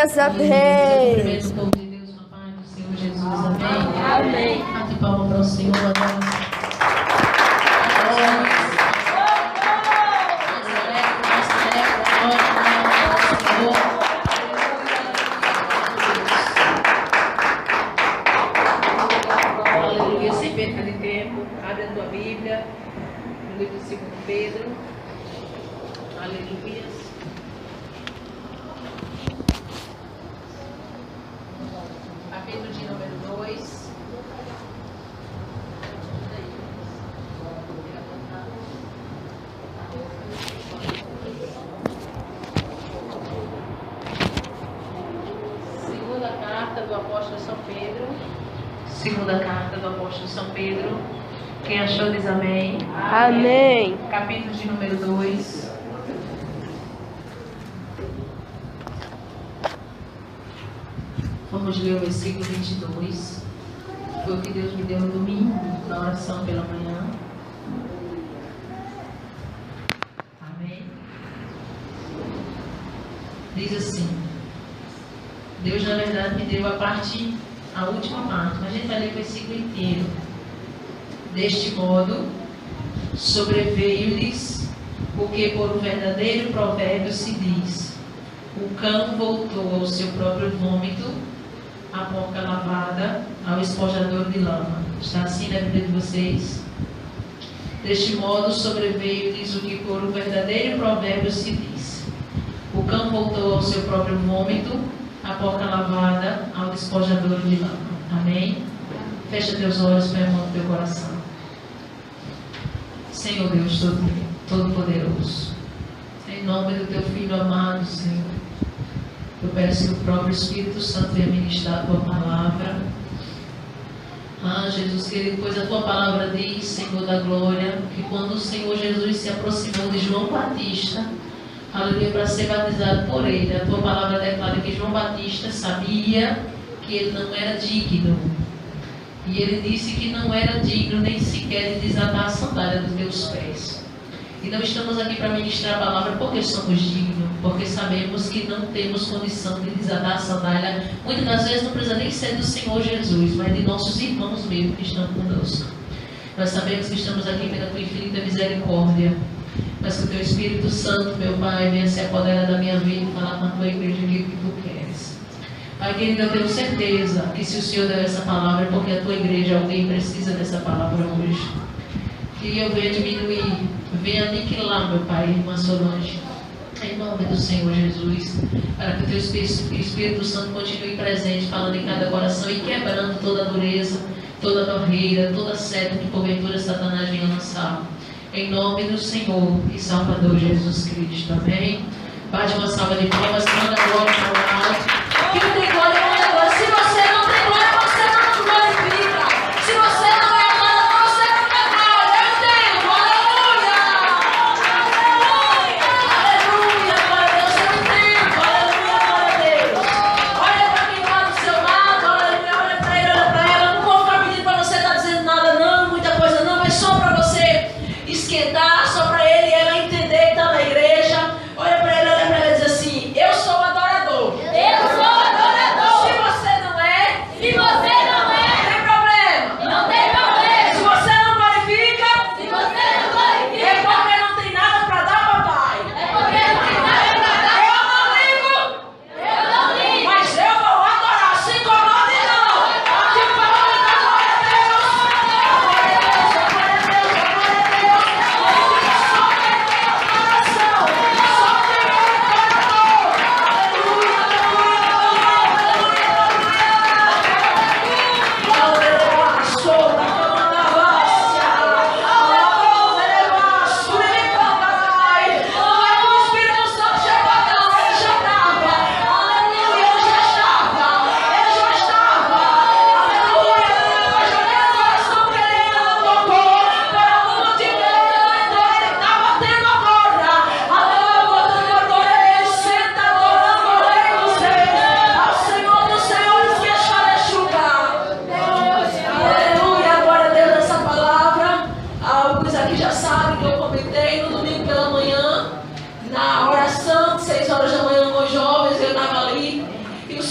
Glórias a Deus. O povo de Deus, na paz do Senhor Jesus. Amém. Amém. Bate palma para o Senhor. Aleluia. Sem perda de tempo, abre a tua Bíblia no livro de 2 Pedro. Aleluia. Capítulo de número 2. Segunda carta do apóstolo São Pedro. Segunda carta do apóstolo São Pedro. Quem achou diz amém. Amém. Capítulo de número 2. Vamos ler o versículo 22. Foi o que Deus me deu no domingo, na oração pela manhã. Amém. Diz assim. Deus, na verdade, me deu a última parte, mas a gente vai ler o versículo inteiro. Deste modo, sobreveio-lhes o que por um verdadeiro provérbio se diz: o cão voltou ao seu próprio vômito, a porca lavada ao espojador de lama. Está assim na Bíblia de vocês? Deste modo, sobreveio-lhes o que por um verdadeiro provérbio se diz: o cão voltou ao seu próprio vômito, a porca lavada ao despojador de lama. Amém? Fecha teus olhos para a mão do teu coração. Senhor Deus Todo-Poderoso, em nome do teu Filho amado, Senhor, eu peço que o próprio Espírito Santo venha ministrar a tua palavra. Jesus querido, pois a tua palavra diz, Senhor da glória, que quando o Senhor Jesus se aproximou de João Batista, aleluia, para ser batizado por ele, a tua palavra declara que João Batista sabia que ele não era digno. E ele disse que não era digno nem sequer de desatar a sandália dos teus pés. E não estamos aqui para ministrar a palavra porque somos dignos, porque sabemos que não temos condição de desatar a sandália. Muitas das vezes não precisa nem ser do Senhor Jesus, mas de nossos irmãos mesmo que estão conosco. Nós sabemos que estamos aqui pela tua infinita misericórdia, mas que o teu Espírito Santo, meu Pai, venha se apoderar da minha vida e falar com a tua igreja aquilo que tu queres. Pai querido, eu tenho certeza que se o Senhor deu essa palavra é porque a tua igreja, alguém precisa dessa palavra hoje. Que eu venha diminuir, venha aniquilar, meu Pai, irmã Solange, em nome do Senhor Jesus, para que o teu Espírito Santo continue presente, falando em cada coração e quebrando toda dureza, toda barreira, toda seta que porventura Satanás venha lançar. Em nome do Senhor e Salvador Jesus Cristo. Amém? Bate uma salva de palmas, manda glória para o alto. Quem tem glória, manda glória. Se você não tem glória, você não glorifica. Se você não é amado, você não é glória. Eu tenho, aleluia. Aleluia, glória a Deus, eu tenho. Aleluia, glória a Deus. Olha para quem está do seu lado, aleluia, olha para ele, olha para ela. Não vou ficar pedindo para você estar dizendo nada, não, muita coisa não, mas só para você esquentar, só para ele e ela entender que está na igreja. Olha para ele e diz assim: eu sou adorador. Eu sou adorador. Se você não é, não tem problema. Não tem problema. Se você não glorifica, é porque não tem nada para dar, papai. Eu não ligo. Mas eu vou adorar. Se incomode não. Se incomode não. Glória a Deus. Glória a Deus. Glória a Deus.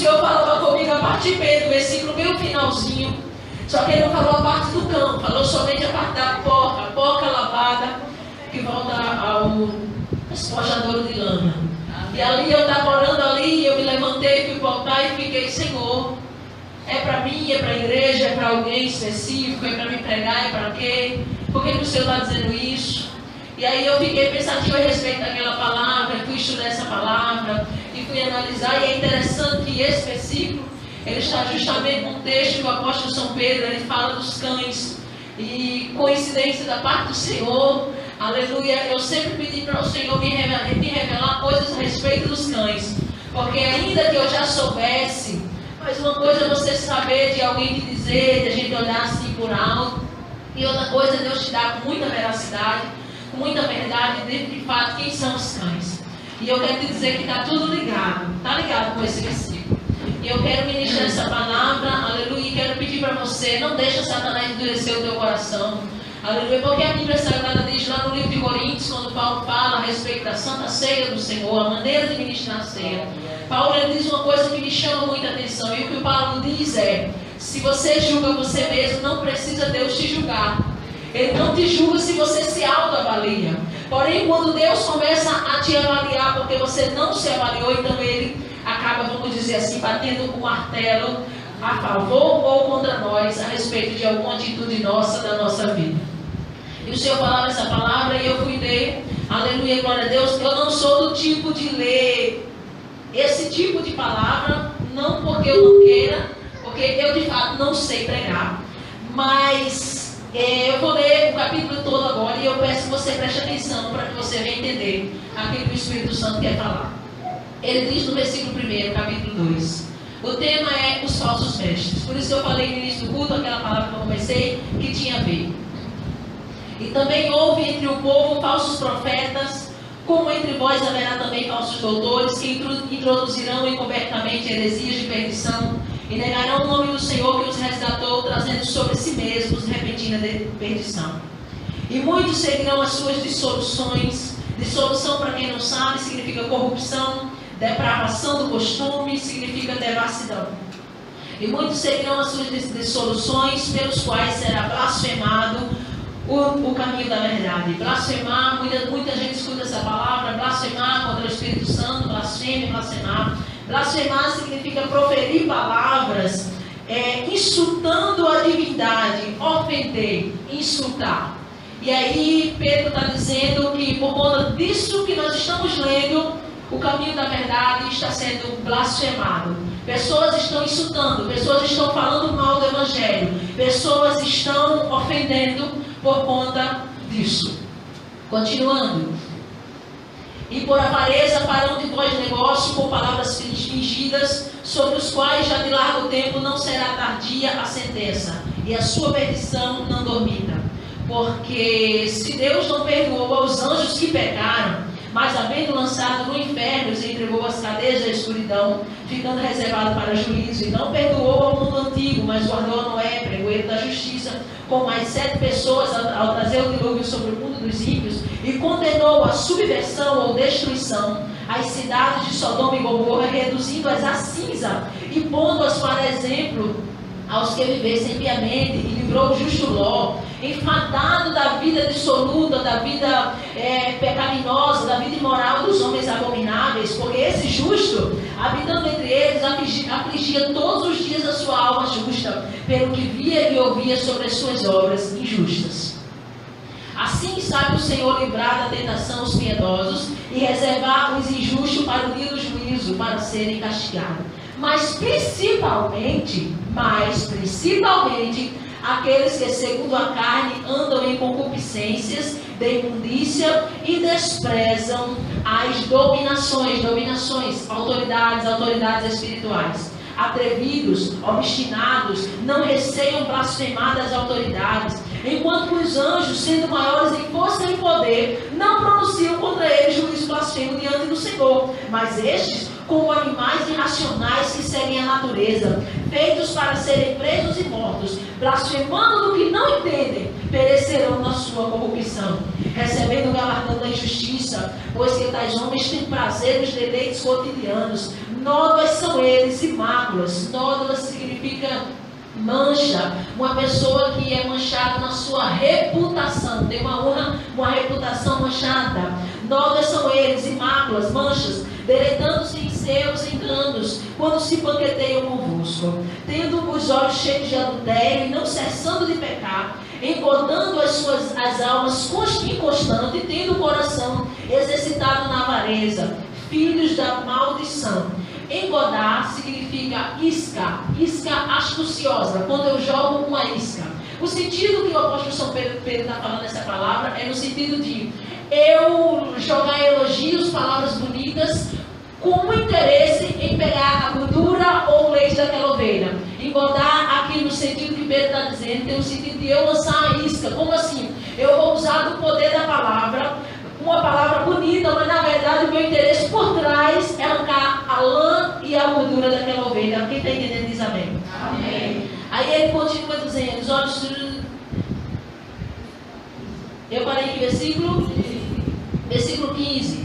Senhor falava comigo a parte B do versículo, bem o finalzinho. Só que ele não falou a parte do campo, falou somente a parte da porca lavada, que volta ao espojadouro de lã. E ali eu estava orando ali, eu me levantei, fui voltar e fiquei, Senhor, é para mim, é para a igreja, é para alguém específico, é para me pregar, é para quê? Por que o Senhor está dizendo isso? E aí eu fiquei pensativo a respeito daquela palavra, fui estudar essa palavra e fui analisar, e é interessante que esse versículo, ele está justamente num texto do apóstolo São Pedro, ele fala dos cães, e coincidência da parte do Senhor, aleluia, eu sempre pedi para o Senhor me revelar coisas a respeito dos cães, porque ainda que eu já soubesse, mas uma coisa é você saber de alguém te dizer, de a gente olhar assim por alto, e outra coisa é Deus te dar com muita veracidade, com muita verdade, de fato, quem são os cães. E eu quero te dizer que está tudo ligado, está ligado com esse versículo. E eu quero ministrar essa palavra, aleluia, e quero pedir para você, não deixa Satanás endurecer o teu coração, aleluia, porque a Bíblia Sagrada diz lá no livro de Coríntios, quando Paulo fala a respeito da Santa Ceia do Senhor, a maneira de ministrar a ceia, Paulo ele diz uma coisa que me chama muita atenção, e o que o Paulo diz é, se você julga você mesmo, não precisa Deus te julgar. Ele não te julga se você se autoavalia. Porém, quando Deus começa a te avaliar, porque você não se avaliou, então Ele acaba, vamos dizer assim, batendo o martelo a favor ou contra nós a respeito de alguma atitude nossa, da nossa vida. E o Senhor falava essa palavra e eu fui ler, aleluia, glória a Deus. Eu não sou do tipo de ler esse tipo de palavra, não porque eu não queira, porque eu de fato não sei pregar, mas eu vou ler o capítulo todo agora e eu peço que você preste atenção para que você venha entender aquilo que o Espírito Santo quer falar. Ele diz no versículo 1, capítulo 2, o tema é os falsos mestres. Por isso que eu falei no início do culto, aquela palavra que eu comecei, que tinha a ver. E também houve entre o povo falsos profetas, como entre vós haverá também falsos doutores, que introduzirão encobertamente heresias de perdição, e negarão o nome do Senhor que os resgatou, trazendo sobre si mesmos repentina perdição. E muitos seguirão as suas dissoluções. Dissolução, para quem não sabe, significa corrupção, depravação do costume, significa devassidão. E muitos seguirão as suas dissoluções, pelos quais será blasfemado o caminho da verdade. Blasfemar, muita gente escuta essa palavra, blasfemar contra o Espírito Santo, blasfêmia, blasfemar. Blasfemar significa proferir palavras, insultando a divindade, ofender, insultar. E aí Pedro está dizendo que por conta disso que nós estamos lendo, o caminho da verdade está sendo blasfemado. Pessoas estão insultando, pessoas estão falando mal do Evangelho, pessoas estão ofendendo por conta disso. Continuando. E por avareza farão de vós negócio com palavras fingidas, sobre os quais já de largo tempo não será tardia a sentença, e a sua perdição não dormita. Porque se Deus não perdoou aos anjos que pecaram, mas havendo lançado no inferno, os entregou às cadeias da escuridão, ficando reservado para juízo, e não perdoou ao mundo antigo, mas guardou a Noé, pregoeiro da justiça, com mais 7 pessoas ao trazer o dilúvio sobre o mundo dos ímpios, e condenou a subversão ou destruição as cidades de Sodoma e Gomorra, reduzindo-as a cinza e pondo-as para exemplo aos que vivessem piamente, e livrou o justo Ló, enfadado da vida dissoluta, da vida pecaminosa, da vida imoral dos homens abomináveis, porque esse justo, habitando entre eles, afligia todos os dias a sua alma justa, pelo que via e ouvia sobre as suas obras injustas. Assim sabe o Senhor livrar da tentação os piedosos e reservar os injustos para o dia do juízo, para serem castigados. Mas principalmente, aqueles que segundo a carne andam em concupiscências de imundícia e desprezam as dominações, autoridades espirituais. Atrevidos, obstinados, não receiam blasfemar das autoridades, enquanto os anjos, sendo maiores em força e poder, não pronunciam contra eles juízo blasfemo diante do Senhor. Mas estes, como animais irracionais que seguem a natureza, feitos para serem presos e mortos, blasfemando do que não entendem, perecerão na sua corrupção, recebendo o galardão da injustiça, pois que tais homens têm prazer nos deleites cotidianos, nódoas são eles e máculas. Nódoas significa mancha, uma pessoa que é manchada na sua reputação, tem uma reputação manchada. Nódoas são eles e máculas, manchas, deleitando-se em seus enganos, quando se banqueteiam convosco, tendo os olhos cheios de adultério e não cessando de pecar, engordando as almas inconstante, tendo o coração exercitado na avareza, filhos da maldição. Engodar significa isca astuciosa, quando eu jogo uma isca. O sentido que o apóstolo São Pedro está falando nessa palavra é no sentido de eu jogar elogios, palavras bonitas, com um interesse em pegar a gordura ou o leite daquela ovelha. Engodar aqui no sentido que Pedro está dizendo, tem o sentido de eu lançar a isca. Como assim? Eu vou usar do poder da palavra, uma palavra bonita, mas na verdade o meu interesse por trás é arrancar a lã e a gordura daquela ovelha. Quem está entendendo diz amém? Amém. Aí ele continua dizendo, os olhos... Eu parei aqui, versículo 15.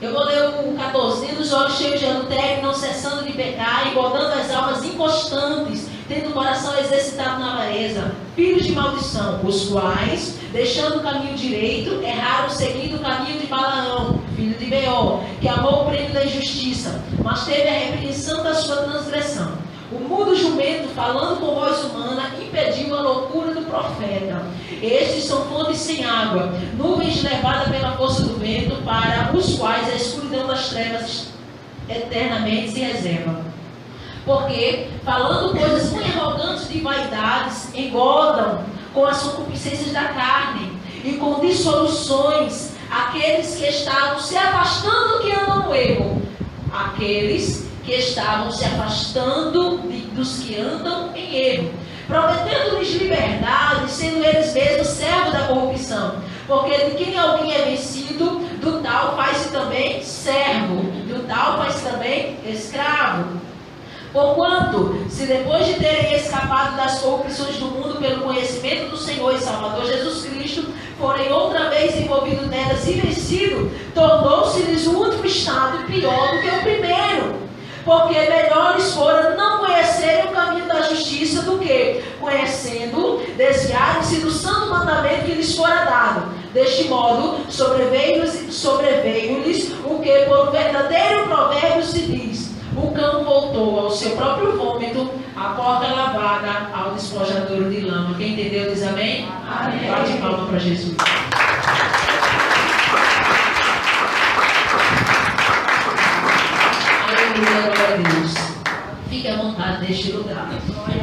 Eu vou ler o 14. Tendo os olhos cheios de adultério, não cessando de pecar, engordando as almas inconstantes, tendo o coração exercitado na avareza, filhos de maldição, os quais, deixando o caminho direito, erraram seguindo o caminho de Balaão, filho de Beor, que amou o prêmio da injustiça, mas teve a repreensão da sua transgressão. O mudo jumento, falando com voz humana, impediu a loucura do profeta. Estes são fontes sem água, nuvens levadas pela força do vento, para os quais a escuridão das trevas eternamente se reserva. Porque, falando coisas muito arrogantes de vaidades, engodam com as concupiscências da carne e com dissoluções aqueles que estavam se afastando do que andam no erro. Aqueles que estavam se afastando dos que andam em erro, prometendo-lhes liberdade, sendo eles mesmos servos da corrupção. Porque de quem alguém é vencido, do tal faz-se também servo, do tal faz-se também escravo. Porquanto, se depois de terem escapado das corrupções do mundo pelo conhecimento do Senhor e Salvador Jesus Cristo, forem outra vez envolvidos nelas e vencidos, tornou-se-lhes o último estado pior do que o primeiro. Porque melhor lhes fora não conhecerem o caminho da justiça do que, conhecendo, desviarem-se do santo mandamento que lhes fora dado. Deste modo, sobreveio-lhes o que por verdadeiro provérbio se diz: o cão voltou ao seu próprio vômito, a porta lavada ao despojadouro de lama. Quem entendeu diz amém? Amém. Bate palma para Jesus. Aleluia, glória a Deus. Fique à vontade neste lugar.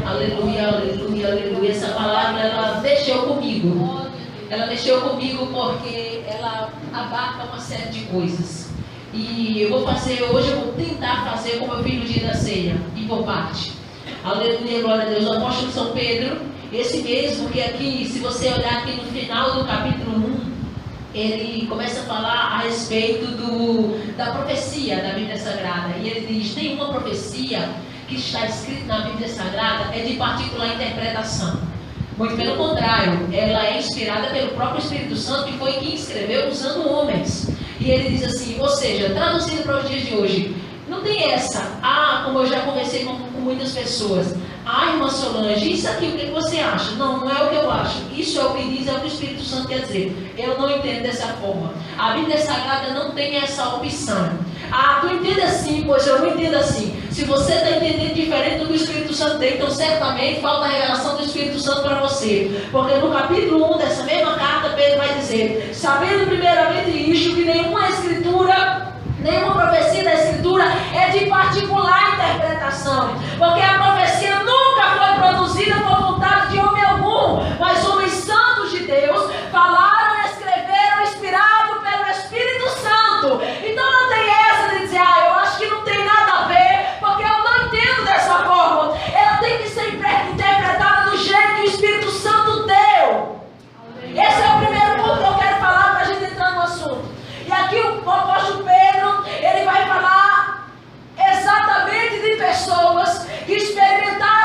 Aleluia, aleluia, aleluia. Essa palavra, ela mexeu comigo. Ela mexeu comigo porque ela abarca uma série de coisas. E eu vou fazer, hoje eu vou tentar fazer como eu fiz no dia da ceia, e por parte. Aleluia, glória a Deus. O apóstolo São Pedro, esse mesmo que aqui, se você olhar aqui no final do capítulo 1, ele começa a falar a respeito da profecia da Bíblia Sagrada. E ele diz: nenhuma profecia que está escrita na Bíblia Sagrada é de particular interpretação. Muito pelo contrário, ela é inspirada pelo próprio Espírito Santo, que foi quem escreveu usando homens. E ele diz assim, ou seja, traduzindo para os dias de hoje, não tem essa, como eu já conversei com muitas pessoas, irmã Solange, isso aqui, o que você acha? Não, não é o que eu acho. Isso é o que diz, é o que o Espírito Santo quer dizer. Eu não entendo dessa forma. A Bíblia Sagrada não tem essa opção. Tu entende assim, pois eu não entendo assim. Se você está entendendo diferente do que o Espírito Santo tem, então certamente falta a revelação do Espírito Santo para você. Porque no capítulo 1 dessa mesma carta, Pedro vai dizer: sabendo primeiramente isto, que nenhuma escritura, nenhuma profecia da Escritura é de particular interpretação. Porque a profecia nunca foi produzida por vontade de homem algum, mas homens santos de Deus falaram e escreveram inspirado pelo Espírito Santo. Então não tem essa de dizer, eu acho que não tem nada a ver, porque eu não entendo dessa forma. Ela tem que ser interpretada do jeito que o Espírito Santo deu. Esse é o primeiro ponto que eu quero falar para a gente entrar no assunto. E aqui o apóstolo Pedro, ele vai falar exatamente de pessoas que experimentaram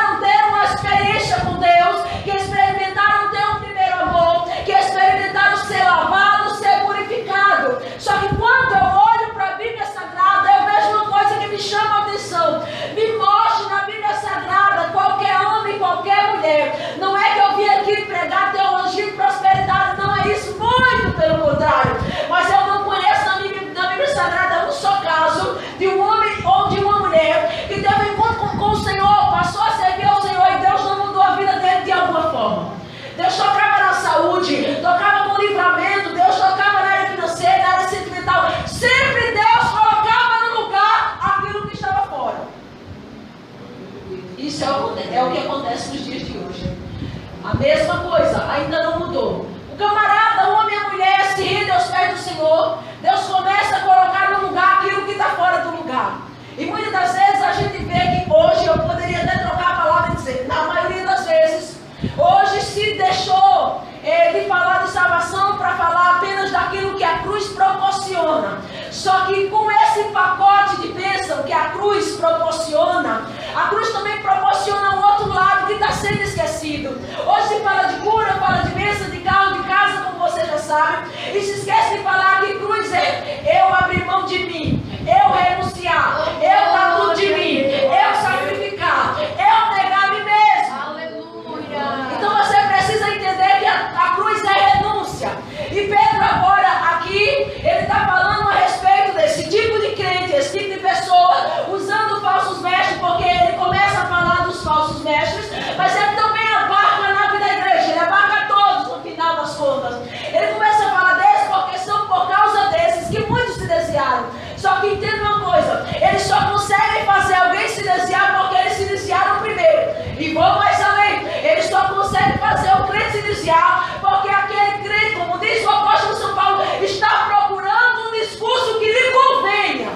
mesma coisa, ainda não mudou. O camarada, o homem e a mulher se rendem aos pés do Senhor. Deus começa a colocar no lugar aquilo que está fora do lugar. E muitas das vezes a gente vê que hoje, eu poderia até trocar a palavra e dizer, na maioria das vezes, hoje se deixou de falar de salvação para falar apenas daquilo que a cruz proporciona. Só que com esse pacote de bênção que a cruz proporciona, a cruz também proporciona um outro lado que está sendo esquecido. Hoje se fala de cura, fala de bênção, de carro, de casa, como você já sabe, e se esquece de falar que cruz é eu abrir mão de mim, eu renunciar, eu dar tudo de mim, eu sacrificar, eu negar a mim mesmo. Aleluia. Então você precisa entender que a cruz é renúncia. E Pedro agora aqui, ele está falando a respeito desse tipo de crente, esse tipo de pessoa, usando falsos mestres, porque ele começa a falar dos falsos mestres, mas ele também abarca na vida da igreja, ele abarca todos no final das contas. Ele começa a falar desses porque são por causa desses que muitos se desviaram. Só que entenda uma coisa, eles só conseguem fazer alguém se desviar porque eles se desviaram primeiro. E vou mais além, eles só conseguem fazer o crente se desviar porque aquele crente, como diz o apóstolo São Paulo, está procurando um discurso que lhe convenha.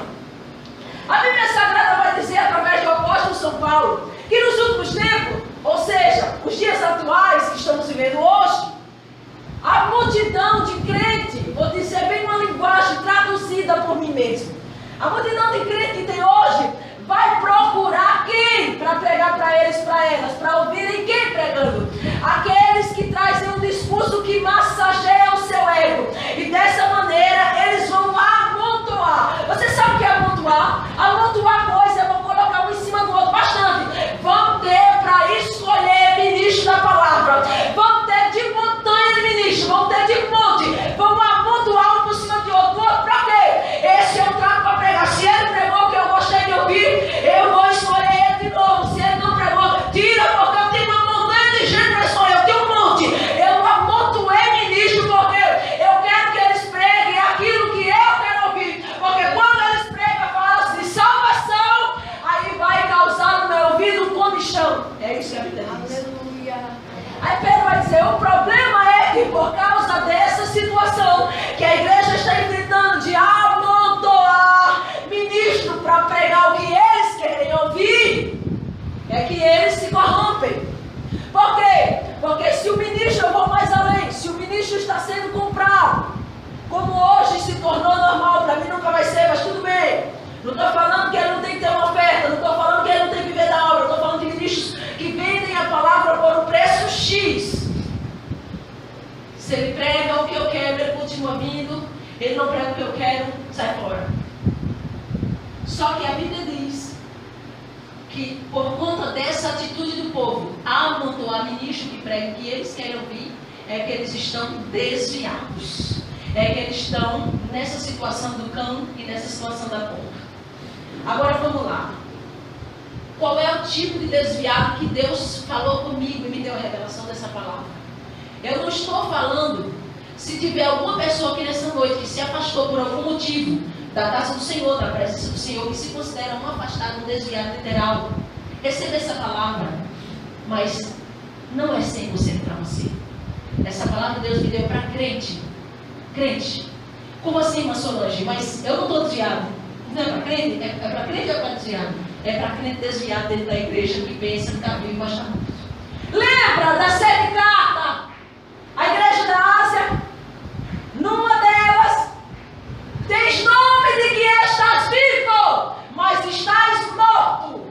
A Bíblia Sagrada vai dizer através do apóstolo São Paulo que nos últimos tempos, ou seja, os dias atuais que estamos vivendo hoje, a multidão de crente, vou dizer bem uma linguagem traduzida por mim mesmo, a multidão de crente que tem hoje vai procurar quem para pregar para eles, para elas, para ouvirem quem pregando? Aqueles que trazem um discurso que massageia o seu ego. E dessa maneira eles vão amontoar. Você sabe o que é amontoar? Amontoar coisa, eu vou colocar um em cima do outro, bastante. Vão ter para escolher ministro da palavra. Vão ter de montanha de ministro, vão ter de monte. Vão amontoar um por cima de outro. Para quê? Esse é o trato para pregar. Se ele pregou o que eu gostei de ouvir, eu vou escolher ele de novo. Se ele não pregou, tira, porque eu tenho uma montanha de gente para escolher. Eu tenho um monte. Eu amontoei ministro porque eu quero que eles preguem aquilo que eu quero ouvir. Porque quando eles pregam, falam de salvação, aí vai causar no meu ouvido comichão. É isso que a Bíblia diz. Aleluia. Aí Pedro vai dizer, o problema é que por causa dessa situação que a igreja está enfrentando de amontoar ministro para pregar o que eles querem ouvir, é que eles se corrompem. Por quê? Porque se o ministro, eu vou mais além, se o ministro está sendo comprado, como hoje se tornou normal, para mim nunca vai ser, mas tudo bem. Não estou falando que ele não tem que ter uma oferta, não estou falando que ele não tem que viver da obra, estou falando de ministros que vendem a palavra por um preço X. Se ele prega o que eu quero, ele continua vindo. Ele não prega o que eu quero, sai fora. Só que a Bíblia diz que por conta dessa atitude do povo, amontoar ministro que prega o que eles querem ouvir, é que eles estão desviados. É que eles estão nessa situação do cão e nessa situação da pomba. Agora vamos lá. Qual é o tipo de desviado que Deus falou comigo e me deu a revelação dessa palavra? Eu não estou falando se tiver alguma pessoa aqui nessa noite que se afastou por algum motivo da casa do Senhor, da presença do Senhor, que se considera um afastado, um desviado literal. Receba essa palavra, mas não é 100% para você. Essa palavra Deus me deu para crente. Crente. Como assim, irmã Solange? Mas eu não estou desviado. Não é para crente? É para crente ou é para desviado? É para crente desviado dentro da igreja que pensa que está vivo, mas está morto. Lembra das 7 cartas? A igreja da Ásia, numa delas, tens nome de que estás vivo, mas estás morto.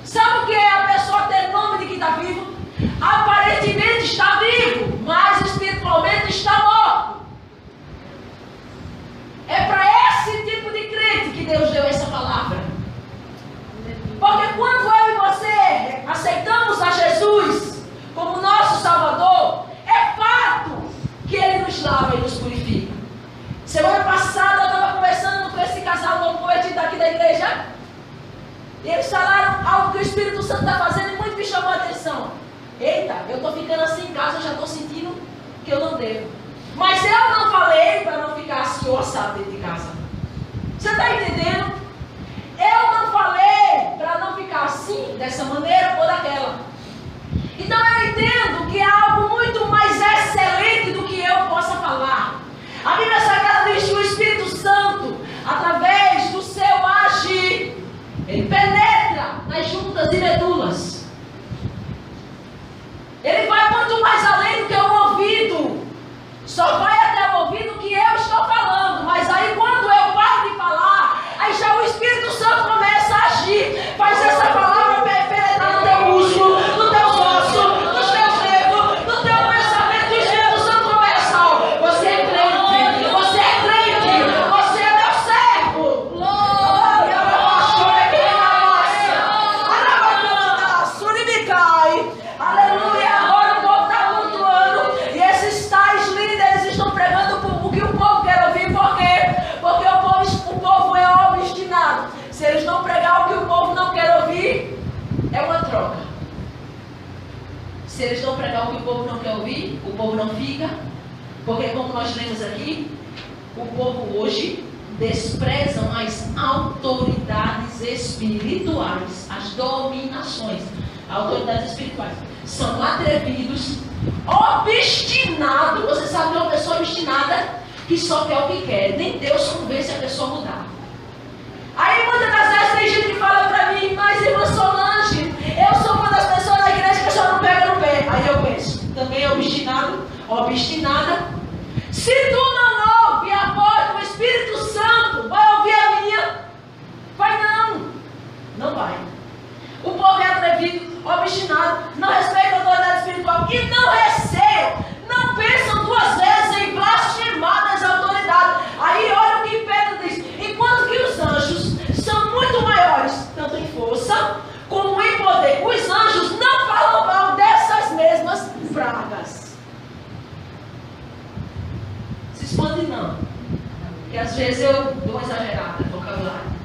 Sabe o que é a pessoa ter nome de que está vivo? Aparentemente está vivo, mas espiritualmente está morto. É para esse tipo de crente que Deus deu essa palavra. Porque quando eu e você aceitamos a Jesus como nosso Salvador, é fato que Ele nos lava e nos purifica. Semana passada eu estava conversando com esse casal novo convertido aqui da igreja. E eles falaram algo que o Espírito Santo está fazendo e muito me chamou a atenção. Eita, eu estou ficando assim em casa, eu já estou sentindo que eu não devo. Mas eu não falei para não ficar assim ou assado dentro de casa. Você está entendendo? Eu não falei para não ficar assim, dessa maneira ou daquela. Então eu entendo ouvir? O povo não fica. Porque como nós lemos aqui, o povo hoje desprezam as autoridades espirituais, as dominações, autoridades espirituais. São atrevidos, obstinados. Você sabe que é uma pessoa obstinada que só quer o que quer. Nem Deus convence a pessoa a mudar. Aí muitas das vezes tem gente que fala pra mim, mas irmã Solange, eu sou uma das pessoas da igreja que a senhora não pega no pé. Aí eu penso, também é obstinado, obstinada. Se tu não ouve a voz do Espírito Santo, vai ouvir a minha? Vai não. Não vai. O povo é atrevido, obstinado, não respeita a autoridade espiritual e não receiam, não pensam duas vezes em blasfemar das autoridades. Aí olha o que Pedro diz. Enquanto que os anjos são muito maiores, tanto em força como em poder, os anjos não falam mal dessas mesmas pragas. Se expande não, que às vezes eu dou uma exagerada no vocabulário.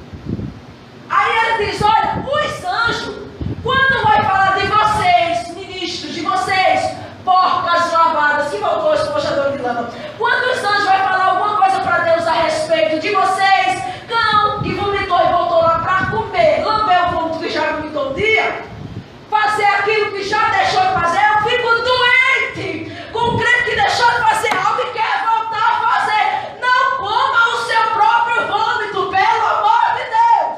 Aí ele diz, olha, os anjos, quando vai falar de vocês, ministros, de vocês, porcas lavadas, que voltou esponjador de lama, quando os anjos vai falar alguma coisa para Deus a respeito de vocês, cão que vomitou e voltou lá para comer, lamber o vômito que já vomitou um dia, fazer aquilo que já deixou de fazer, eu fico doente com o crente que deixou de fazer algo e quer voltar a fazer. Não coma o seu próprio vômito, pelo amor de Deus.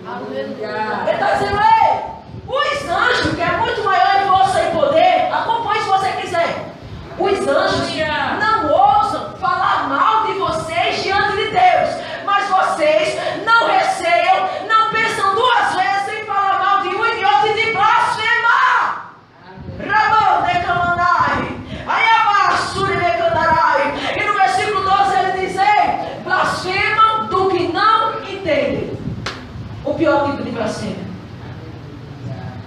Aleluia. Ele está dizendo, ei, os anjos, que é muito maior em força e poder, acompanhe se você quiser. Os anjos não ousam falar mal de vocês diante de Deus, mas vocês não receiam, não pensam duas vezes em falar mal de um e de outro e de blasfemar. Ramão de Camandai, Ayabassuri de Candarai. E no versículo 12 ele diz, ei, blasfemam do que não entendem. O pior tipo de blasfêmia.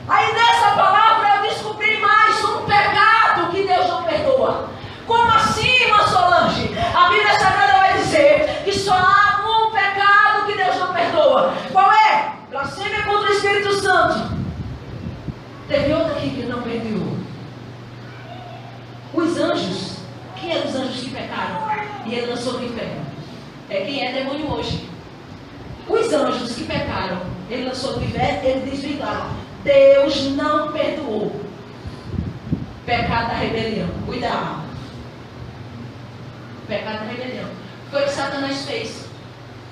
Aí nessa palavra eu descobri mais um pecado que Deus não perdoa. Como assim, irmã Solange? A Bíblia Sagrada vai dizer que só há um pecado que Deus não perdoa. Qual é? Blasfêmia contra o Espírito Santo. Teve outro aqui que ele não perdoou. Os anjos. Quem eram os anjos que pecaram? E ele lançou no inferno. É quem é demônio hoje. Os anjos que pecaram, ele lançou no inferno, ele desviaram. Deus não perdoou. Pecado da rebelião. Cuidado. Pecado da rebelião. Foi o que Satanás fez.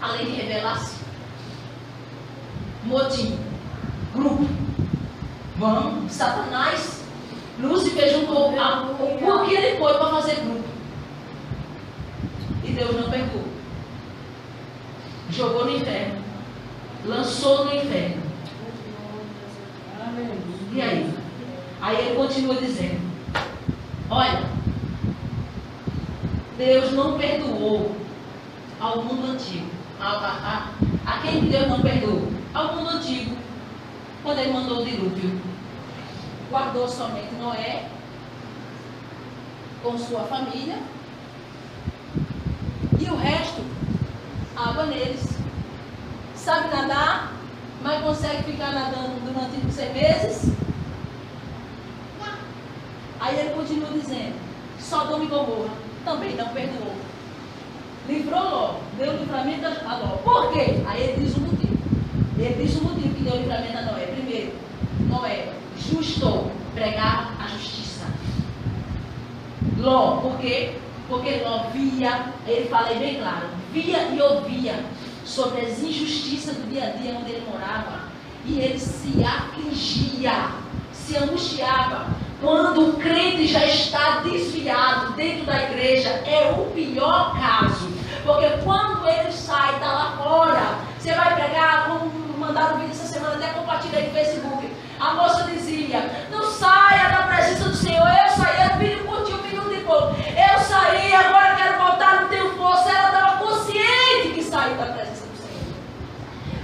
Além de rebelar-se. Motim. Grupo. Vamos. Satanás. Lúcifer juntou o que ele foi para fazer grupo. E Deus não perdoou. Jogou no inferno. Lançou no inferno. E aí? Aí ele continua dizendo, olha, Deus não perdoou ao mundo antigo. A quem Deus não perdoou? Ao mundo antigo. Quando ele mandou o dilúvio, guardou somente Noé com sua família e o resto, água neles. Sabe nadar, mas consegue ficar nadando durante 6 meses. Aí ele continua dizendo, Sodoma e Gomorra também não perdoou. Livrou Ló, deu livramento a Ló. Por quê? Aí ele diz o motivo. Ele diz o motivo que deu livramento a Noé. Primeiro, Noé justou, pregar a justiça. Ló, por quê? Porque Ló via, ele fala aí bem claro, via e ouvia sobre as injustiças do dia a dia onde ele morava. E ele se afligia, se angustiava. Quando o crente já está desviado dentro da igreja, é o pior caso. Porque quando ele sai, está lá fora, você vai pregar, como mandaram um vídeo essa semana, até compartilhei no Facebook. A moça dizia, não saia da presença do Senhor. Eu saí, o vídeo curtiu 1 minuto e pouco. Eu saí, agora quero voltar, não tenho força. Ela estava consciente que saiu da presença do Senhor.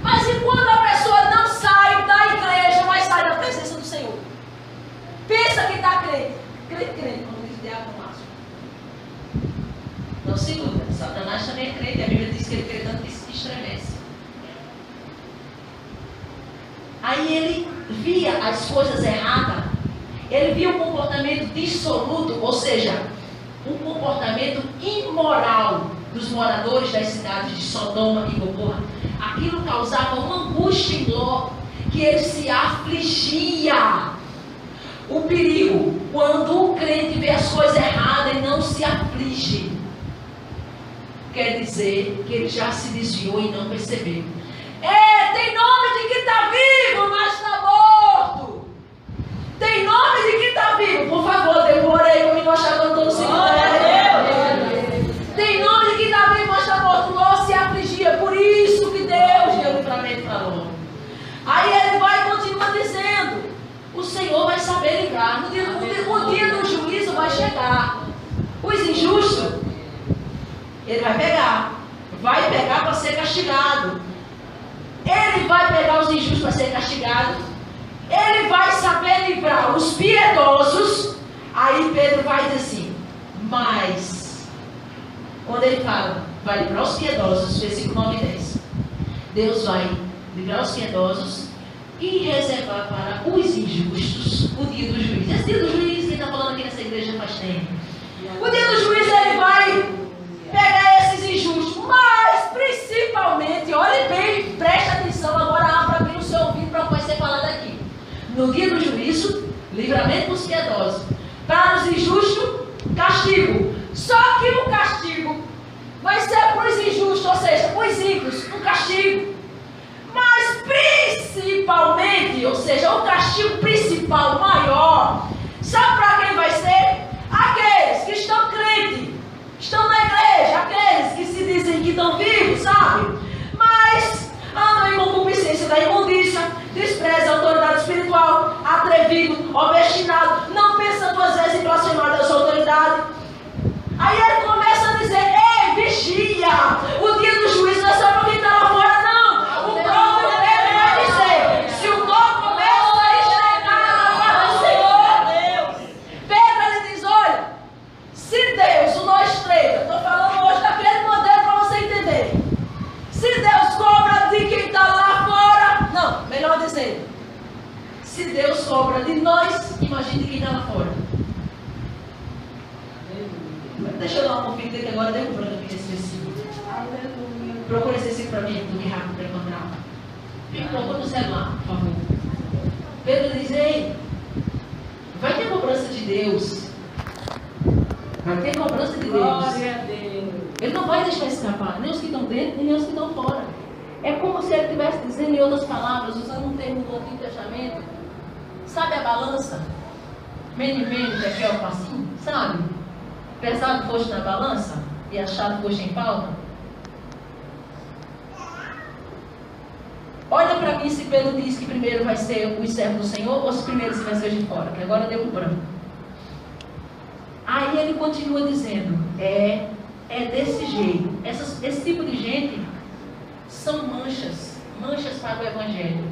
Mas e quando a pessoa não sai da igreja, mas sai da presença do Senhor? Pensa que está crente, como diz o diabo Márcio. Não se iluda, Satanás também é crente, a Bíblia diz que ele crê tanto que se estremece. Aí ele via as coisas erradas Ele viu um comportamento dissoluto, ou seja, um comportamento imoral dos moradores das cidades de Sodoma e Gomorra. Aquilo causava uma angústia em Ló, que ele se afligia. O perigo, quando o crente vê as coisas erradas e não se aflige, quer dizer que ele já se desviou e não percebeu. Tem nome de que está vivo, mas está morto. Tem nome de que está vivo. Por favor, demora aí para me mostrar que eu estou no cemitério. Tem nome de que está vivo, mas está morto. Ló se afligia. Por isso que Deus deu livramento para Ló. Aí ele vai e continua dizendo: o Senhor vai saber livrar. O dia do juízo vai chegar. Os injustos, ele vai pegar para ser castigado. Ele vai pegar os injustos para ser castigado. Ele vai saber livrar os piedosos. Aí Pedro vai dizer assim: mas, quando ele fala, vai livrar os piedosos, versículo 9 e 10. Deus vai livrar os piedosos e reservar para os injustos o dia do juízo. Esse dia do juízo, quem está falando aqui nessa igreja faz tempo. O dia do juízo ele vai pegar esses injustos, mas principalmente, olhe bem, preste atenção, agora abra bem o seu ouvido para o que vai ser falado aqui. No dia do juízo, livramento para os piedosos, para os injustos, castigo. Só que o castigo vai ser para os injustos, ou seja, para os ímpios, um castigo. Mas principalmente, ou seja, o castigo principal, maior, sabe para quem vai ser? Aqueles que estão crentes, estão na igreja, aqueles que se dizem que estão vivos, sabe? Mas andam em concupiscência da imundícia, despreza a autoridade espiritual, atrevido, obstinado, não pensa duas vezes em blasfemar dessa autoridade. Aí ele começa a dizer: ei, vigia, o dia do juízo não é só para quem está lá fora, não. O próprio Pedro vai dizer: se o nó começa a estreitar na parte do Senhor, Pedro ele diz: olha, se Deus, o nó estreita, estou falando hoje daquele modelo para você entender. Se Deus cobra de quem está lá fora, não, melhor dizendo, se Deus cobra de nós, imagine quem está lá fora. Deixa eu dar uma conferida que agora deu um branco aqui nesse versículo. Procura esse versículo para mim, muito rápido para encontrar. Procura no celular, por favor. Pedro diz: ei, vai ter cobrança de Deus. Vai ter cobrança de Deus. Glória a Deus. Ele não vai deixar escapar, nem os que estão dentro, nem os que estão fora. É como se ele estivesse dizendo, em outras palavras, usando um termo do Antigo Testamento. Sabe a balança? Mene, que é o passinho, sabe? Pesado foste na balança e achado foste em palma. Olha para mim se Pedro diz que primeiro vai ser os servos do Senhor ou se primeiro se vai ser de fora, que agora deu um branco. Aí ele continua dizendo: é desse jeito. Esse tipo de gente são manchas para o Evangelho,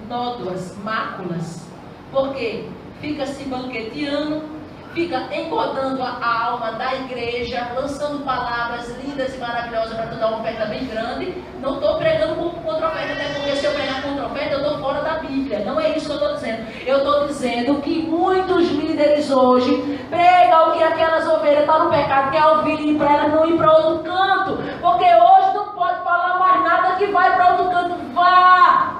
nódoas, máculas, porque fica se banqueteando, fica engordando a alma da igreja, lançando palavras lindas e maravilhosas para tu dar uma oferta bem grande. Não estou pregando contra oferta, até porque se eu pregar contra oferta, eu estou fora da Bíblia. Não é isso que eu estou dizendo. Eu estou dizendo que muitos líderes hoje pregam que aquelas ovelhas estão no pecado, quer ouvir para elas não ir para outro canto, porque hoje não pode falar mais nada que vai para outro canto. Vá!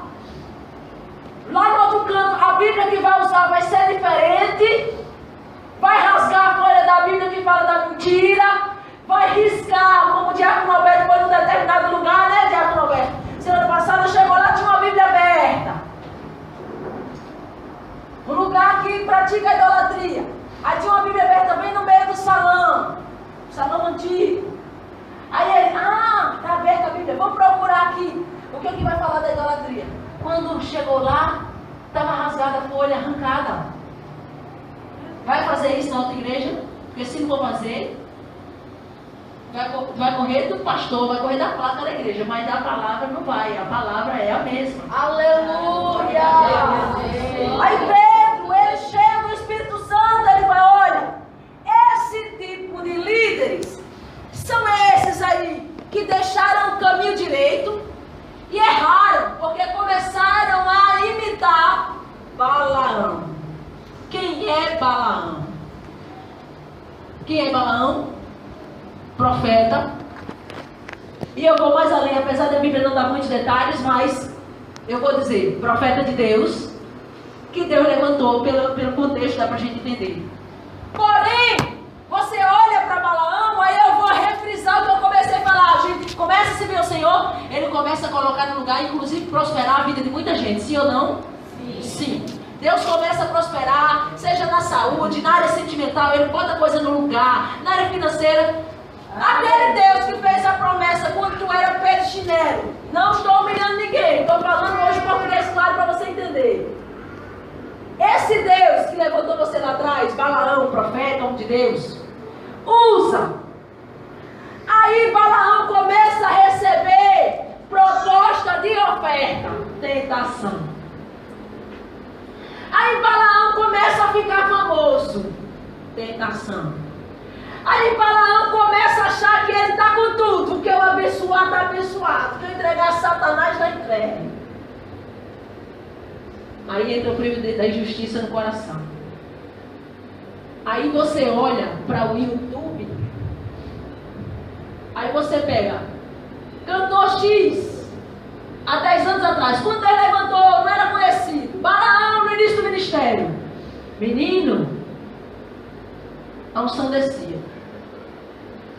Lá no outro canto, a Bíblia que vai usar vai ser diferente. Vai rasgar a folha da Bíblia que fala da mentira. Vai riscar, como o Diácono Alberto foi num determinado lugar, né, Diácono Alberto? Semana passada chegou lá, tinha uma Bíblia aberta. Um lugar que pratica a idolatria. Aí tinha uma Bíblia aberta bem no meio do salão. Salão antigo. Aí ele, está aberta a Bíblia, vamos procurar aqui. O que vai falar da idolatria? Quando chegou lá, estava rasgada a folha, arrancada. Vai fazer isso na outra igreja? Porque se não for fazer, vai correr do pastor, vai correr da placa da igreja, mas da palavra não vai. A palavra é a mesma. Aleluia! Aí Pedro, ele chega no Espírito Santo, ele vai: olha, esse tipo de líderes são esses aí que deixaram o caminho direito e erraram, porque começaram a imitar Balaão. Quem Quem é Balaão? Profeta. E eu vou mais além, apesar da Bíblia não dar muitos detalhes, mas eu vou dizer, profeta de Deus, que Deus levantou pelo contexto, dá pra gente entender. Porém, você olha para Balaão, aí eu vou refrisar o que eu comecei a falar. A gente começa a servir o Senhor, ele começa a colocar no lugar, inclusive prosperar a vida de muita gente, sim ou não? Sim. Deus começa a prosperar, seja na saúde, na área sentimental, ele bota coisa no lugar, na área financeira. Aquele Deus que fez a promessa quando tu era pé de chinelo. Não estou humilhando ninguém, estou falando hoje português claro para você entender. Esse Deus que levantou você lá atrás, Balaão, profeta, homem de Deus, usa. Aí Balaão começa a receber proposta de oferta, tentação. Aí Balaão começa a ficar famoso, tentação. Aí Balaão começa a achar que ele está com tudo, que o abençoado está abençoado, que eu entregar a Satanás está entregue. Aí entra o prêmio da injustiça no coração. Aí você olha para o YouTube, aí você pega cantor X, há 10 anos atrás, quando ele levantou, não era conhecido, Balaão no início do ministério. Menino, a unção descia.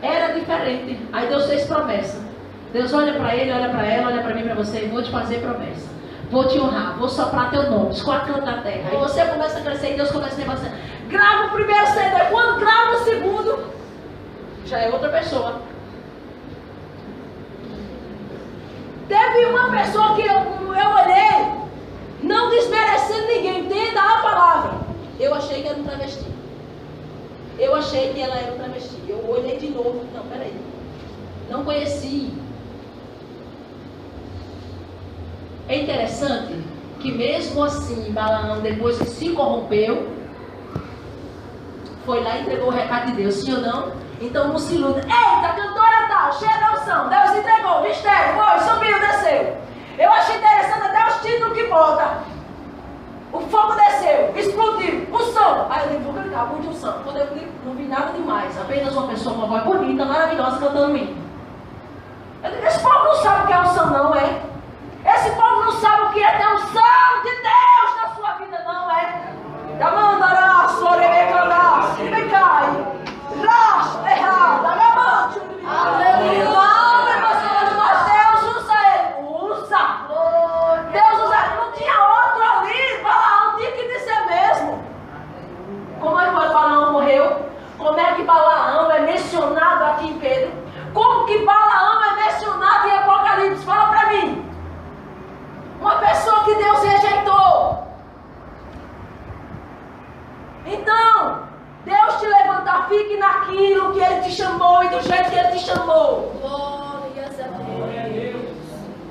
Era diferente. Aí Deus fez promessa. Deus olha para ele, olha para ela, olha para mim, para você, e vou te fazer promessa. Vou te honrar, vou soprar teu nome, escoar da terra. Aí você começa a crescer e Deus começa a levantar. Grava o primeiro CD, quando grava o segundo, já é outra pessoa. Teve uma pessoa que eu olhei, não desmerecendo ninguém, entenda a palavra. Eu achei que era um travesti. Eu achei que ela era um travesti. Eu olhei de novo, não, peraí. Não conheci. É interessante que mesmo assim, Balaão, depois que se corrompeu, foi lá e entregou o recado de Deus, sim ou não? Então não se iluda. Eita, cantora tal, cheia de unção, Deus entregou, mistério, foi, subiu, desceu. Eu achei interessante até os títulos que bota. O fogo desceu, explodiu, unção. Aí eu digo, vou cantar muito unção. Quando eu digo, não vi nada demais, apenas uma pessoa com uma voz bonita, maravilhosa, cantando hino. Eu digo, esse povo não sabe o que é unção, não é? Esse povo não sabe o que é ter unção de Deus na sua vida, não é? Gamandará, sorebecandá, sibecai, racha, errada, gamante. Aleluia. Não, irmãos, mas Deus usa ele. Usa. Deus usa ele. Não tinha outro ali. Balaão tinha que dizer mesmo. Como é que Balaão morreu? Como é que Balaão é mencionado aqui em Pedro? Como que Balaão é mencionado em Apocalipse? Fala pra mim. Uma pessoa que Deus rejeitou. Então, Deus te levantar, fique naquilo que Ele te chamou e do jeito que Ele te chamou. Glórias a Deus.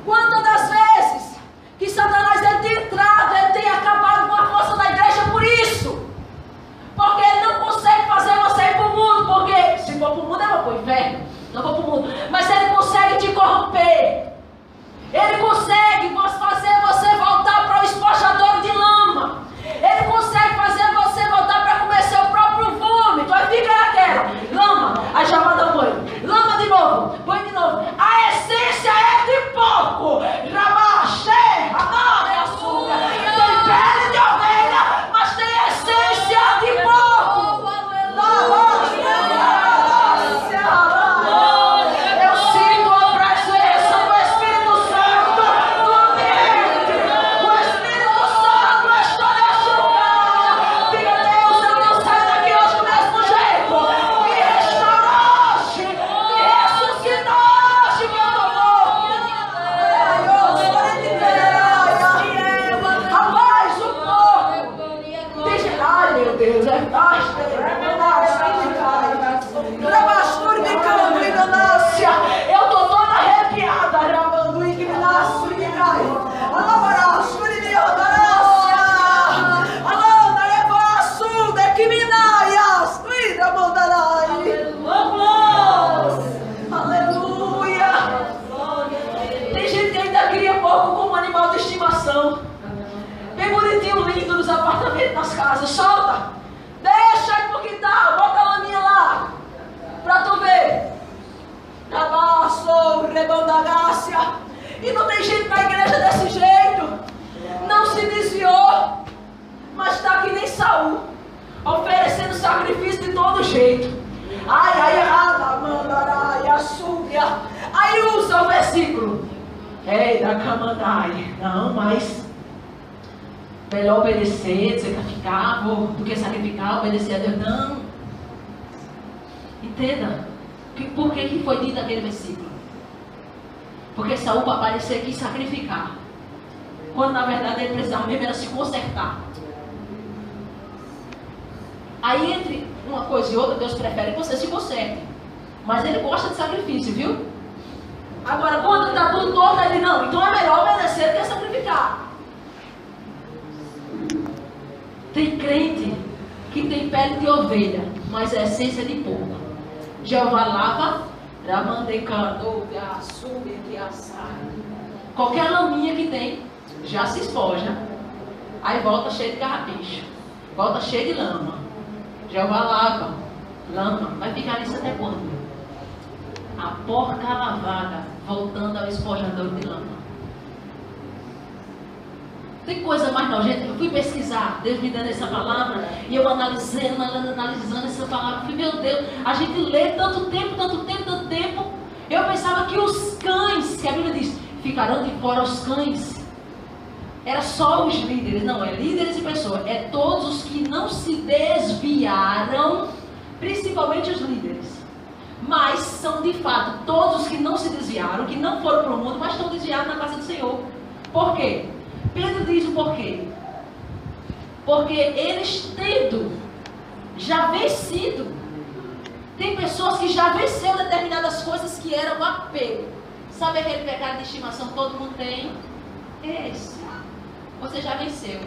Quantas das vezes que Satanás ele tem entrado, ele tem acabado com a força da igreja por isso. Porque ele não consegue fazer você ir para o mundo. Porque se for para o mundo, eu vou para o inferno. Não vou para o mundo. Mas ele consegue te corromper. Ele consegue fazer você voltar para o espochador de lama. Ele consegue fazer você voltar para comer seu próprio vômito. Aí fica naquela lama, aí já manda um banho. Lama de novo, banho de novo. A essência é de porco. Ramaxé, amar é açúcar. Tem pele de ovelha, mas tem essência de porco. Eu sinto a presença do Espírito Santo no ambiente. O Espírito Santo está neste lugar. Diga, Deus, eu não saio daqui hoje do mesmo jeito. Me restauraste, E não tem gente na igreja desse jeito. Não se desviou, mas está que nem Saul, oferecendo sacrifício de todo jeito. Ai, mandarai, assúbia. Aí usa o versículo. Ei, da camandai. Não, mas melhor obedecer, sacrificar, do que sacrificar, obedecer a Deus. Não. Entenda. Por que foi dito aquele versículo? Porque Saul, para aparecer, quis sacrificar. Quando na verdade ele precisava mesmo era se consertar. Aí entre uma coisa e outra, Deus prefere que você se conserte. Mas ele gosta de sacrifício, viu? Agora, quando está tudo torto, ele não. Então é melhor obedecer do que sacrificar. Tem crente que tem pele de ovelha, mas é essência de porco. Jeová lava, qualquer laminha que tem, já se espoja. Aí volta cheio de carrapicho. Volta cheio de lama. Jeová lava, lama. Vai ficar nisso até quando? A porca lavada, voltando ao espojador de lama. Tem coisa mais nojenta. Eu fui pesquisar, Deus me dando essa palavra, e eu analisando essa palavra. Falei, meu Deus, a gente lê tanto tempo. Eu pensava que os cães, que a Bíblia diz, ficarão de fora os cães. Era só os líderes. Não, é líderes e pessoas. É todos os que não se desviaram, principalmente os líderes. Mas são de fato todos os que não se desviaram, que não foram para o mundo, mas estão desviados na casa do Senhor. Por quê? Pedro diz o porquê. Porque eles tendo já vencido, tem pessoas que já venceram determinadas coisas que eram apego. Sabe aquele pecado de estimação que todo mundo tem? Esse. Você já venceu.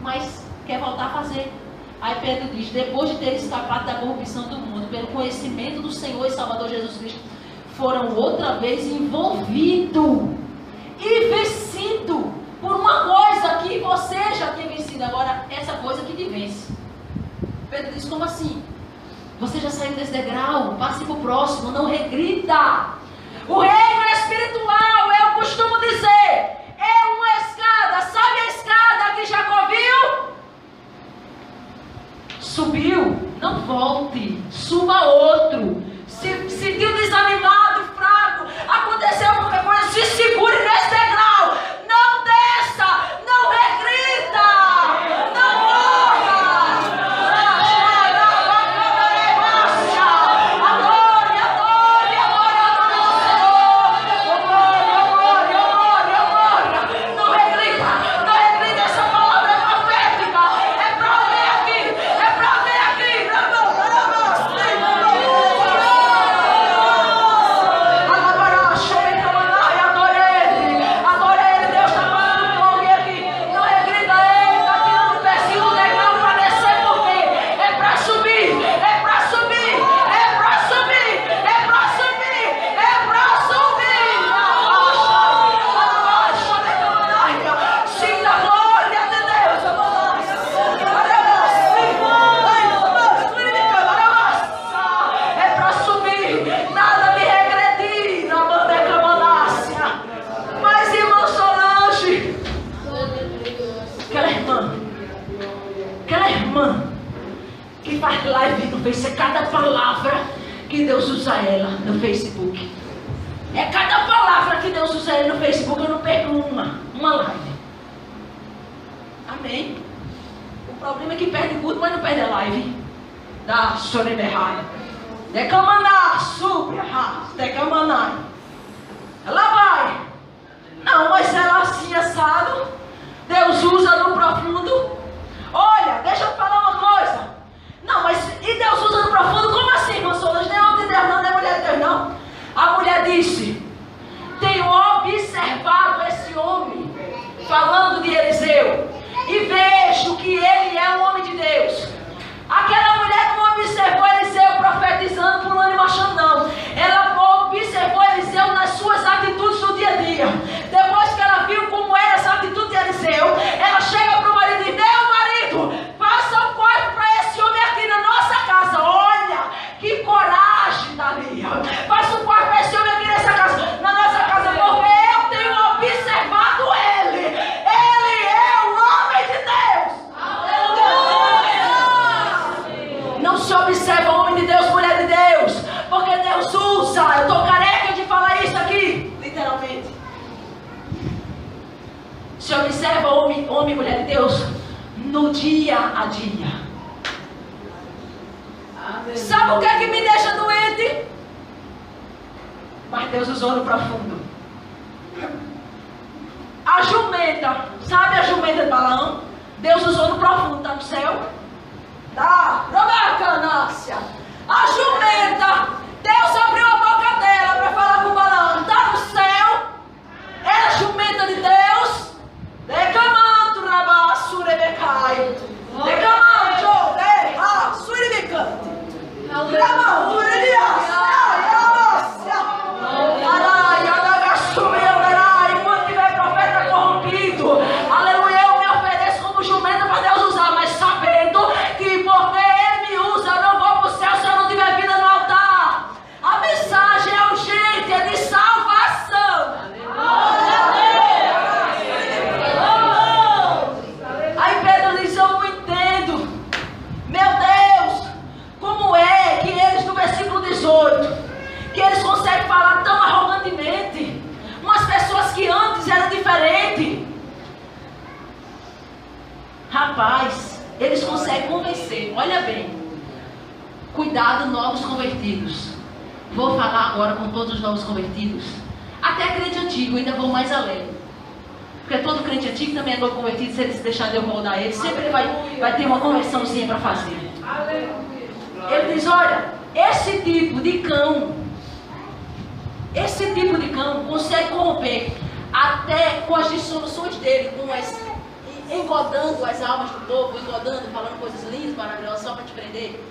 Mas quer voltar a fazer. Aí Pedro diz, depois de ter escapado da corrupção do mundo, pelo conhecimento do Senhor e Salvador Jesus Cristo, foram outra vez envolvidos e vencido por uma coisa que você já tinha vencido. Agora, essa coisa que te vence. Pedro diz, como assim? Você já saiu desse degrau, passe para o próximo, não regrida. O reino é espiritual, eu costumo dizer, é uma escada. Sabe a escada que Jacó viu? Subiu, não volte, suba outro. Se sentiu desanimado, fraco, aconteceu qualquer coisa, se segure nesse degrau. Não desça, não regrida, não morra. Adore o Senhor. Não regrida, essa palavra é profética. É pra ver aqui, que faz live no Facebook, cada palavra que Deus usa ela no Facebook. É cada palavra que Deus usa ela no Facebook, eu não perco uma live. Amém? O problema é que perde culto, mas não perde a live. Da Soreberrai. Decamaná, subia, decamaná. Ela vai. Não, mas ela assim assado. Deus usa no profundo. Olha, deixa eu falar uma coisa. Não, mas e Deus usa no profundo? Como assim, irmã Solange? Nem homem de Deus não, nem mulher de Deus não. A mulher disse: tenho observado esse homem falando de Eliseu e vejo que ele é um homem de Deus. Aquela mulher não observou Eliseu profetizando por um ano achando, não. usar. Eu estou careca de falar isso aqui, literalmente. Se observa homem e mulher de Deus no dia a dia. Sabe o que é que me deixa doente? Mas Deus usou no profundo. A jumenta, sabe a jumenta de Balaão? Deus usou no profundo, está no céu? Tá, Robacanácia. A jumenta, Deus abriu a boca dela para falar com Balaão. Está no céu? Era jumenta de Deus? Decamando, Rabá, Surebecai. Decamando, Reha, Surebecante. Rabá, Urelias, Arai, Adagassume, Arai. Quando tiver profeta corrompido, aleluia, eu me ofereço como jumenta para Deus usar, mas sabendo que porque Ele me usa, eu não vou para o céu se eu não tiver vida no altar. A mensagem é urgente, é de salvação. Aí Pedro diz, eu não entendo. Meu Deus, como é que eles, no versículo 18, que eles conseguem falar tão arrogantemente? Umas pessoas que antes eram diferentes. Rapaz, eles conseguem convencer. Olha bem. Cuidado, novos convertidos. Vou falar agora com todos os novos convertidos. Até crente antigo, ainda vou mais além. Porque todo crente antigo também é novo convertido. Se eles deixarem de eu moldar ele, sempre ele vai ter uma conversãozinha para fazer. Ele diz, olha, esse tipo de cão consegue corromper até com as dissoluções dele, engodando as almas do povo, falando coisas lindas, maravilhosas, só para te prender.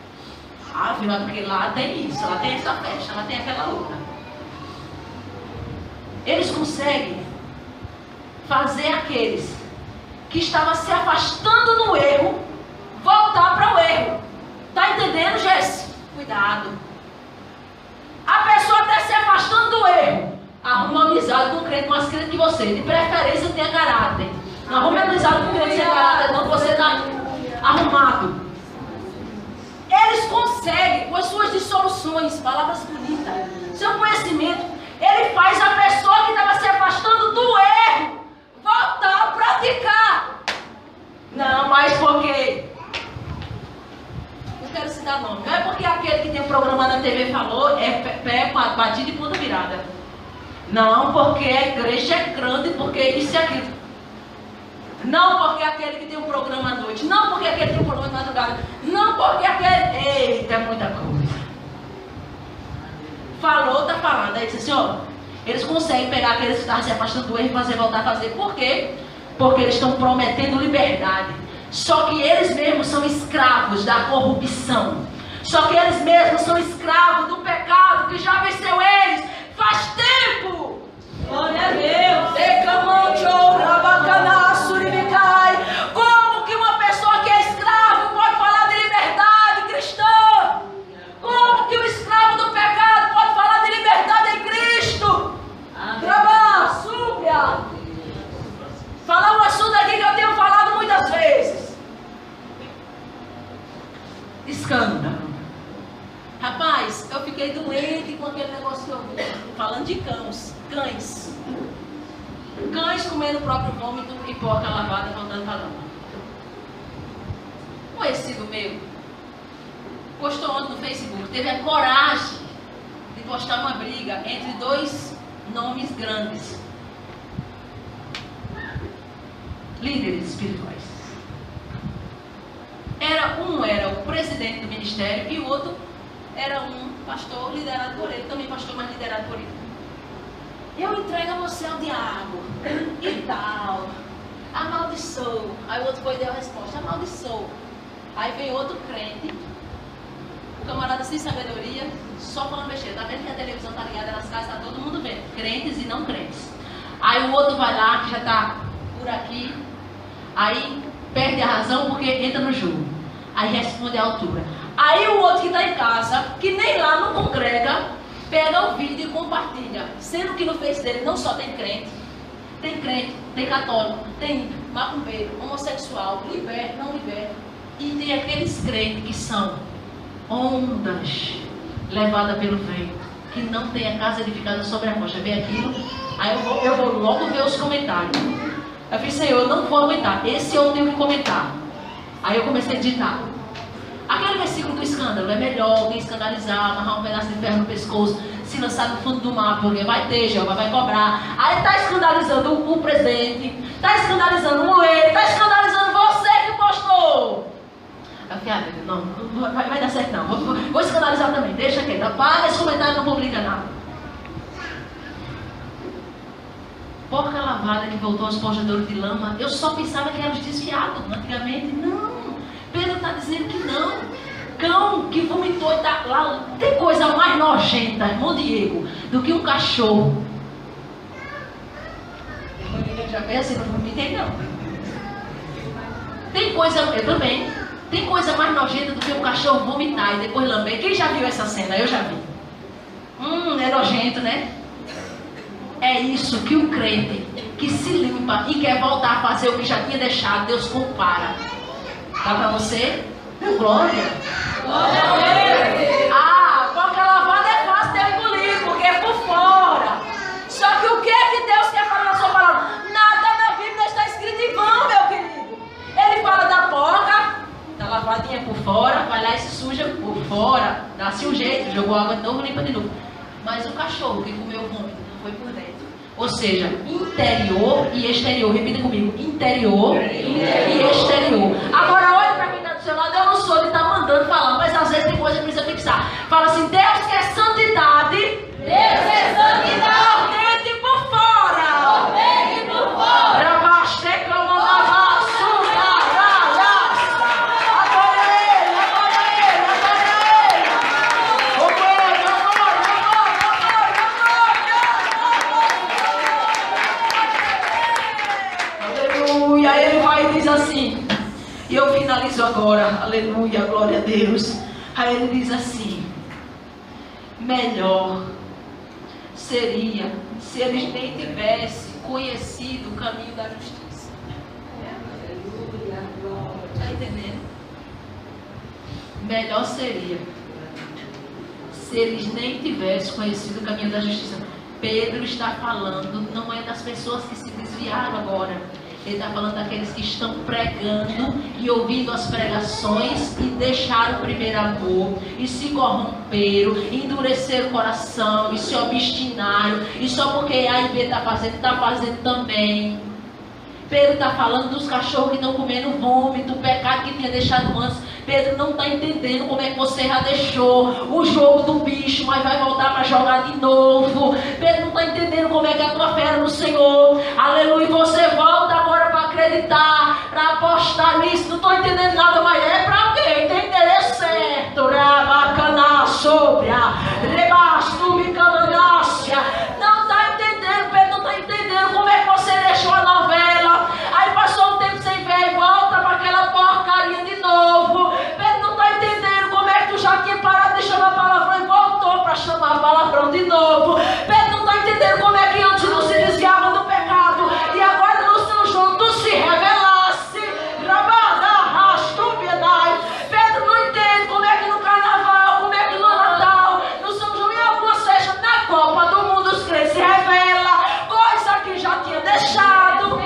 Ah, viu, porque lá tem isso, lá tem essa festa, lá tem aquela luta. Eles conseguem fazer aqueles que estavam se afastando do erro voltar para o erro. Tá entendendo, Jesse? Cuidado. A pessoa está se afastando do erro. Arruma amizade com o crente mais crente que você. De preferência tenha caráter. Não arrume amizade com o crente sem caráter, não, que você está arrumado. Eles conseguem, com as suas dissoluções, palavras bonitas, seu conhecimento, ele faz a pessoa que estava se afastando do erro voltar a praticar. Não, mas porque... Não quero citar nome. Não é porque aquele que tem um programa na TV falou, é pé batido e ponta virada. Não, porque a igreja é grande, porque isso e aquilo. Não porque aquele que tem um programa à noite. Não porque aquele que tem um programa de madrugada. Não porque aquele... Eita, é muita coisa. Falou, tá falando. Aí disse assim, ó, eles conseguem pegar aqueles que estavam se afastando do erro e fazer voltar a fazer. Por quê? Porque eles estão prometendo liberdade. Só que eles mesmos são escravos da corrupção. Só que eles mesmos são escravos do pecado que já venceu eles faz tempo. Glória a Deus. Como que uma pessoa que é escravo pode falar de liberdade cristã? Como que o escravo do pecado pode falar de liberdade em Cristo? Trabalha, súbia. Falar um assunto aqui que eu tenho falado muitas vezes. Escândalo. Rapaz, eu fiquei doente com aquele negócio que eu vi. Falando de cães. Cães comendo o próprio vômito e porca lavada voltando para a lama. Um conhecido meu postou ontem no Facebook, teve a coragem de postar uma briga entre dois nomes grandes, líderes espirituais. Um era o presidente do ministério e o outro era um pastor liderado por ele, também pastor, mas liderado por ele. Eu entrego a você ao diabo e tal, amaldiçoou. Aí o outro foi e deu a resposta, amaldiçoou. Aí vem outro crente, o camarada sem sabedoria, só falando besteira. Tá vendo que a televisão tá ligada nas casas, tá todo mundo vendo, crentes e não crentes. Aí o outro vai lá, que já tá por aqui, aí perde a razão porque entra no jogo. Aí responde à altura. Aí o outro que está em casa, que nem lá não congrega, pega o vídeo e compartilha. Sendo que no Face dele não só tem crente, tem católico, tem macumbeiro, homossexual, liberto, não liberto. E tem aqueles crentes que são ondas levadas pelo vento. que não tenha casa edificada sobre a rocha. Vê aquilo? Aí eu vou logo ver os comentários. Eu falei, Senhor, eu não vou aguentar. Esse eu tenho que comentar. Aí eu comecei a digitar. Aquele versículo do escândalo, é melhor alguém escandalizar, amarrar um pedaço de ferro no pescoço, se lançar no fundo do mar, porque vai ter, Jeová vai cobrar. Aí está escandalizando o presidente, está escandalizando ele, está escandalizando você que postou. Eu falei, não vai dar certo não, vou escandalizar também, deixa quieto, apaga esse comentário, não publica nada. Porca lavada que voltou aos pojadores de lama, eu só pensava que eram os desviados, antigamente, não. Pedro está dizendo que não. Cão que vomitou e está lá. Tem coisa mais nojenta, irmão Diego, do que um cachorro. Eu já pensei, não vomitei não. Tem coisa, eu também. Tem coisa mais nojenta do que um cachorro vomitar e depois lamber. Quem já viu essa cena? Eu já vi. É nojento, né? É isso que o crente que se limpa e quer voltar a fazer o que já tinha deixado, Deus compara. Dá pra você? Glória. Glória a Deus. Porque lavada é fácil de engolir, porque é por fora. Só que o que é que Deus quer falar na sua palavra? Nada na Bíblia está escrito em vão, meu querido. Ele fala da porca, da lavadinha por fora, vai lá e se suja por fora, dá-se um jeito, jogou água de novo, limpa de novo. Mas o cachorro que comeu o vômito não foi por dentro. Ou seja, interior e exterior. Repita comigo. Interior e exterior. Agora olhe para quem está do seu lado. Eu não sou de estar mandando falar, mas às vezes tem coisa que precisa fixar. Fala assim, Deus quer santidade. Deus quer santidade. Por dentro e por fora. Por dentro e por fora. Assim, e eu finalizo agora, aleluia, glória a Deus. Aí ele diz assim: melhor seria se eles nem tivessem conhecido o caminho da justiça. Está entendendo? Melhor seria se eles nem tivessem conhecido o caminho da justiça. Pedro está falando, não é das pessoas que se desviaram agora. Ele está falando daqueles que estão pregando e ouvindo as pregações e deixaram o primeiro amor, e se corromperam, endureceram o coração e se obstinaram, e só porque A e B está fazendo também. Pedro está falando dos cachorros que estão comendo vômito, o pecado que tinha deixado antes. Pedro não está entendendo como é que você já deixou o jogo do bicho, mas vai voltar para jogar de novo. Pedro não está entendendo como é que a tua fé era no Senhor. Aleluia, você volta agora para acreditar, para apostar nisso. Não estou entendendo nada, mas é para alguém. Tem interesse certo. Rabacana sobre a rebasto me cananácia. Não está entendendo, Pedro não está entendendo como é que você deixou a novela. Aí passou um tempo sem ver e volta para aquela porcaria de novo. Pedro não está entendendo como é que tu já tinha parado de chamar palavrão e voltou para chamar palavrão de novo. Pedro não está entendendo como é que antes não se desviava do pecado e agora no São João tu se revelasse. Pedro não entende como é que no carnaval, como é que no Natal, no São João e alguma seja na Copa do Mundo os crentes se revela, coisa que já tinha deixado.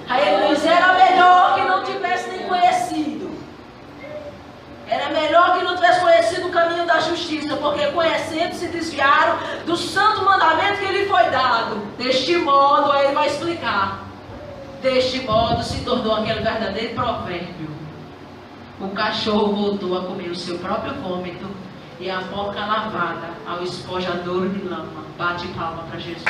Aí ele diz, era melhor que não tivesse nem conhecido. Era melhor que não tivesse conhecido o caminho da justiça, porque conhecendo se desviaram do santo mandamento que lhe foi dado. Deste modo, aí ele vai explicar. Deste modo se tornou aquele verdadeiro provérbio. O cachorro voltou a comer o seu próprio vômito e a porca lavada ao espojador de lama. Bate palma para Jesus.